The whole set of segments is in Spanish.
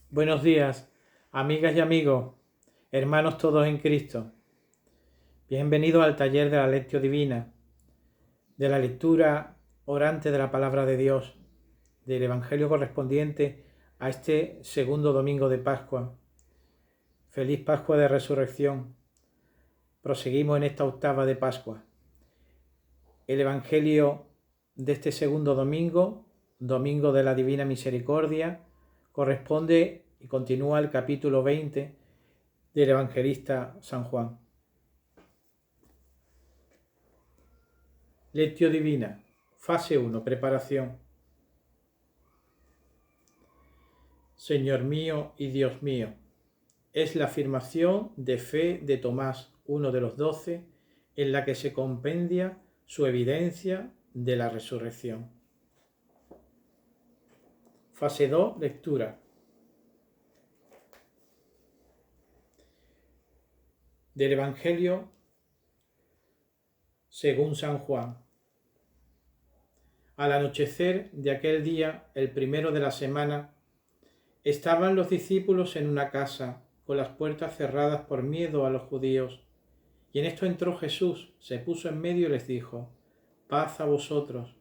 Buenos días, amigas y amigos, hermanos todos en Cristo. Bienvenidos al taller de la Lectio Divina, de la lectura orante de la Palabra de Dios, del Evangelio correspondiente a este segundo domingo de Pascua. Feliz Pascua de Resurrección. Proseguimos en esta octava de Pascua. El Evangelio de este segundo domingo, domingo de la Divina Misericordia, corresponde y continúa el capítulo 20 del evangelista San Juan. Lectio Divina, fase 1, preparación. Señor mío y Dios mío, es la afirmación de fe de Tomás, uno de los 12, en la que se compendia su evidencia de la resurrección. Fase 2, lectura. Del Evangelio según San Juan. Al anochecer de aquel día, el primero de la semana, estaban los discípulos en una casa, con las puertas cerradas por miedo a los judíos. Y en esto entró Jesús, se puso en medio y les dijo: paz a vosotros.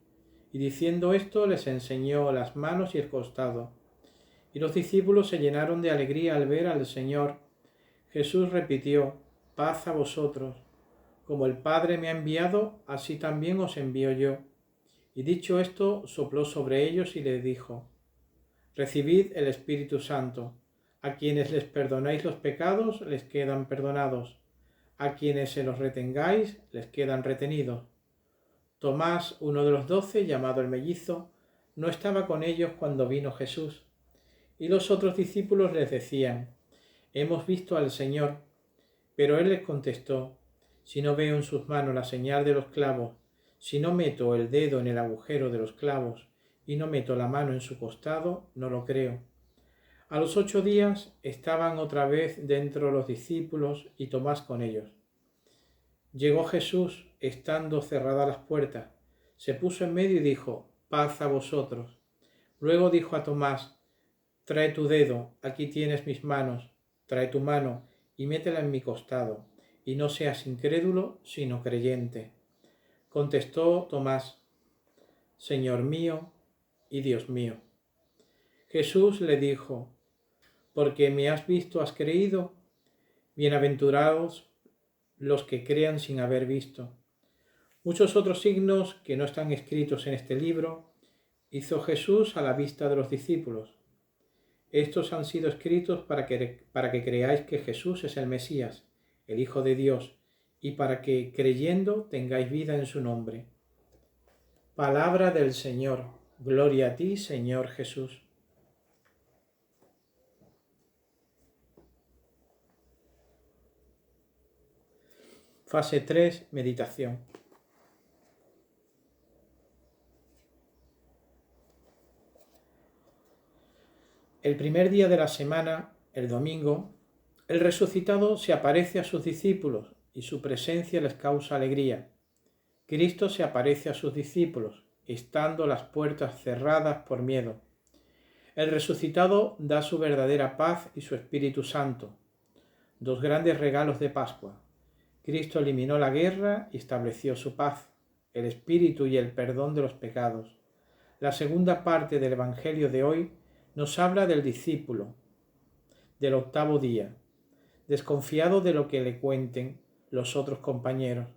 Y diciendo esto les enseñó las manos y el costado. Y los discípulos se llenaron de alegría al ver al Señor. Jesús repitió: paz a vosotros. Como el Padre me ha enviado, así también os envío yo. Y dicho esto, sopló sobre ellos y les dijo: recibid el Espíritu Santo. A quienes les perdonáis los pecados, les quedan perdonados. A quienes se los retengáis, les quedan retenidos. Tomás, uno de los 12, llamado el mellizo, no estaba con ellos cuando vino Jesús. Y los otros discípulos les decían: hemos visto al Señor. Pero él les contestó: si no veo en sus manos la señal de los clavos, si no meto el dedo en el agujero de los clavos y no meto la mano en su costado, no lo creo. A los 8 días estaban otra vez dentro los discípulos y Tomás con ellos. Llegó Jesús, estando cerradas las puertas, se puso en medio y dijo: paz a vosotros. Luego dijo a Tomás: trae tu dedo, aquí tienes mis manos, trae tu mano y métela en mi costado, y no seas incrédulo, sino creyente. Contestó Tomás: Señor mío y Dios mío. Jesús le dijo: porque me has visto, has creído. Bienaventurados los que crean sin haber visto. Muchos otros signos que no están escritos en este libro hizo Jesús a la vista de los discípulos. Estos han sido escritos para que creáis que Jesús es el Mesías, el Hijo de Dios, y para que, creyendo, tengáis vida en su nombre. Palabra del Señor. Gloria a ti, Señor Jesús. Fase 3, meditación. El primer día de la semana, el domingo, el resucitado se aparece a sus discípulos y su presencia les causa alegría. Cristo se aparece a sus discípulos, estando las puertas cerradas por miedo. El resucitado da su verdadera paz y su Espíritu Santo, dos grandes regalos de Pascua. Cristo eliminó la guerra y estableció su paz, el Espíritu y el perdón de los pecados. La segunda parte del Evangelio de hoy nos habla del discípulo, del octavo día, desconfiado de lo que le cuenten los otros compañeros.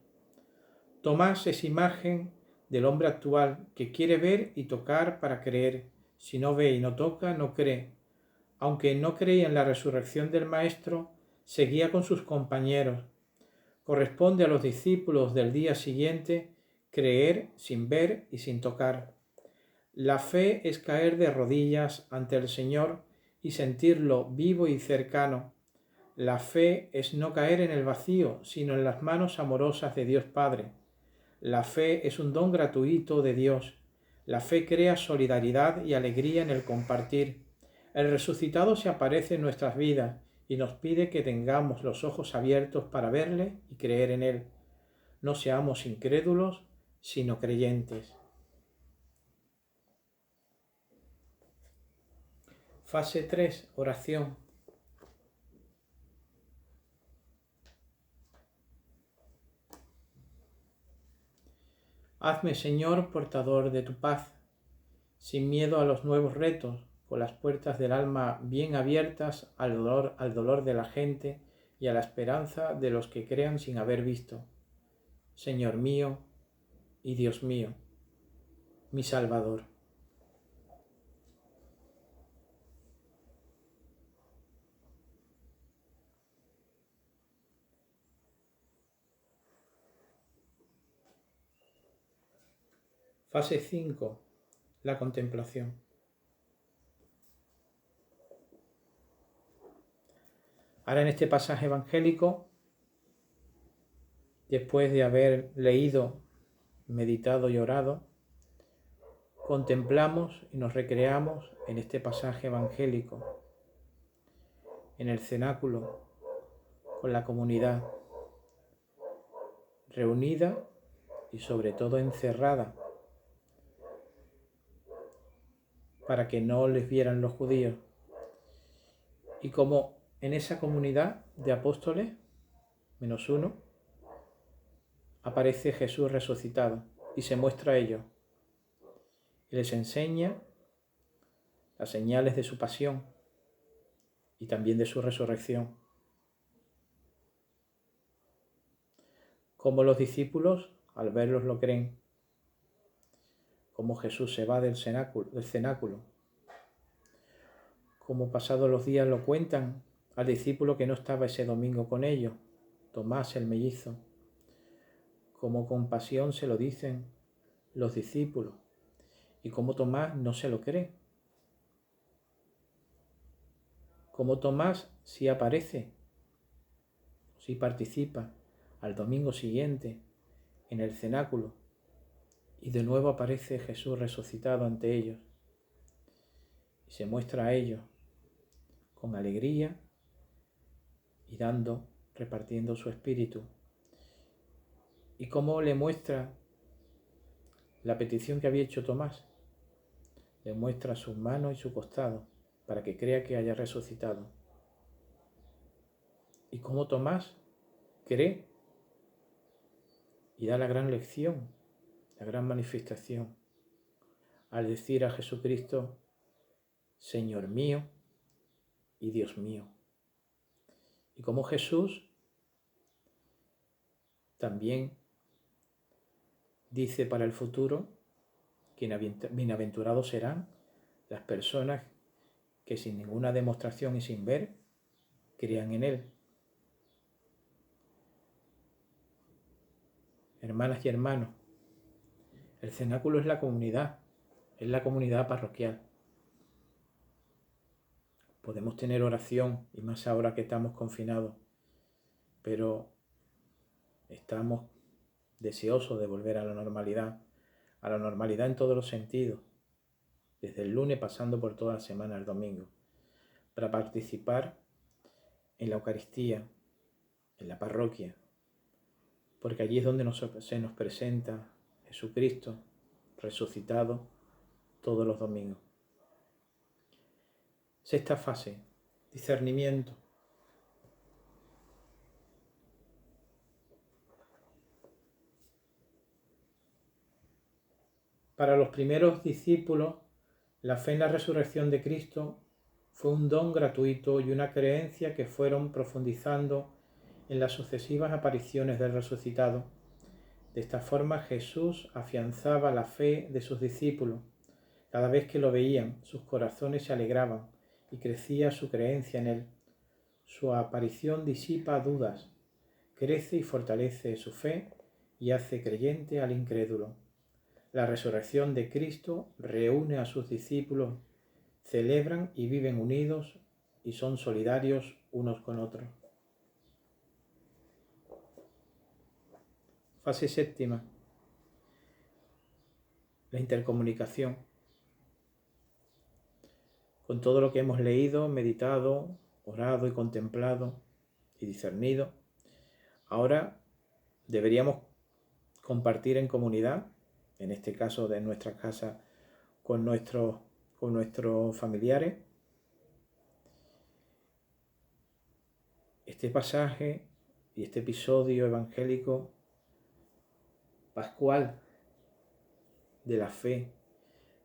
Tomás es imagen del hombre actual que quiere ver y tocar para creer. Si no ve y no toca, no cree. Aunque no creía en la resurrección del Maestro, seguía con sus compañeros. Corresponde a los discípulos del día siguiente creer sin ver y sin tocar. La fe es caer de rodillas ante el Señor y sentirlo vivo y cercano. La fe es no caer en el vacío, sino en las manos amorosas de Dios Padre. La fe es un don gratuito de Dios. La fe crea solidaridad y alegría en el compartir. El resucitado se aparece en nuestras vidas y nos pide que tengamos los ojos abiertos para verle y creer en él. No seamos incrédulos, sino creyentes. Fase 3, oración. Hazme, Señor, portador de tu paz, sin miedo a los nuevos retos, con las puertas del alma bien abiertas al dolor de la gente y a la esperanza de los que crean sin haber visto. Señor mío y Dios mío, mi Salvador. Fase 5. La contemplación. Ahora en este pasaje evangélico, después de haber leído, meditado y orado, contemplamos y nos recreamos en este pasaje evangélico, en el cenáculo, con la comunidad reunida y sobre todo encerrada, para que no les vieran los judíos. Y como en esa comunidad de apóstoles, menos uno, aparece Jesús resucitado y se muestra a ellos. Y les enseña las señales de su pasión y también de su resurrección. Como los discípulos, al verlos, lo creen. Como Jesús se va del cenáculo. Como pasados los días lo cuentan al discípulo que no estaba ese domingo con ellos, Tomás el mellizo. Como con pasión se lo dicen los discípulos y como Tomás no se lo cree. Como Tomás sí aparece, sí participa al domingo siguiente en el cenáculo y de nuevo aparece Jesús resucitado ante ellos y se muestra a ellos con alegría y repartiendo su espíritu. Y cómo le muestra la petición que había hecho Tomás, le muestra sus manos y su costado para que crea que haya resucitado. Y cómo Tomás cree y da la gran lección, la gran manifestación, al decir a Jesucristo, Señor mío y Dios mío. Y como Jesús también dice para el futuro que bienaventurados serán las personas que sin ninguna demostración y sin ver crean en Él. Hermanas y hermanos, el cenáculo es la comunidad parroquial. Podemos tener oración, y más ahora que estamos confinados, pero estamos deseosos de volver a la normalidad en todos los sentidos, desde el lunes pasando por toda la semana el domingo, para participar en la Eucaristía, en la parroquia, porque allí es donde se nos presenta Jesucristo resucitado todos los domingos. Sexta fase, discernimiento. Para los primeros discípulos, la fe en la resurrección de Cristo fue un don gratuito y una creencia que fueron profundizando en las sucesivas apariciones del resucitado. De esta forma Jesús afianzaba la fe de sus discípulos. Cada vez que lo veían, sus corazones se alegraban y crecía su creencia en Él. Su aparición disipa dudas, crece y fortalece su fe y hace creyente al incrédulo. La resurrección de Cristo reúne a sus discípulos, celebran y viven unidos y son solidarios unos con otros. Fase séptima, la intercomunicación. Con todo lo que hemos leído, meditado, orado y contemplado y discernido, ahora deberíamos compartir en comunidad, en este caso de nuestra casa, con nuestros familiares, este pasaje y este episodio evangélico pascual de la fe,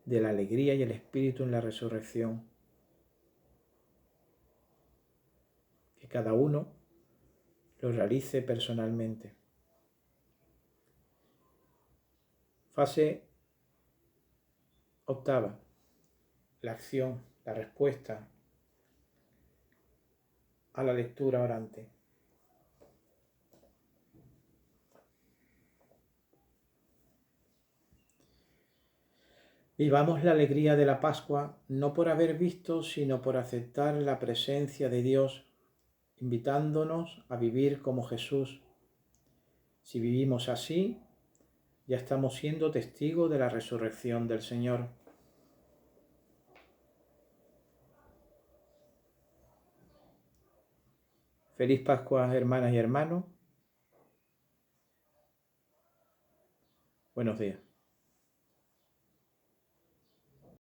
de la alegría y el espíritu en la resurrección. Que cada uno lo realice personalmente. Fase octava, la acción, la respuesta a la lectura orante. Vivamos la alegría de la Pascua no por haber visto, sino por aceptar la presencia de Dios, invitándonos a vivir como Jesús. Si vivimos así, ya estamos siendo testigos de la resurrección del Señor. Feliz Pascua, hermanas y hermanos. Buenos días.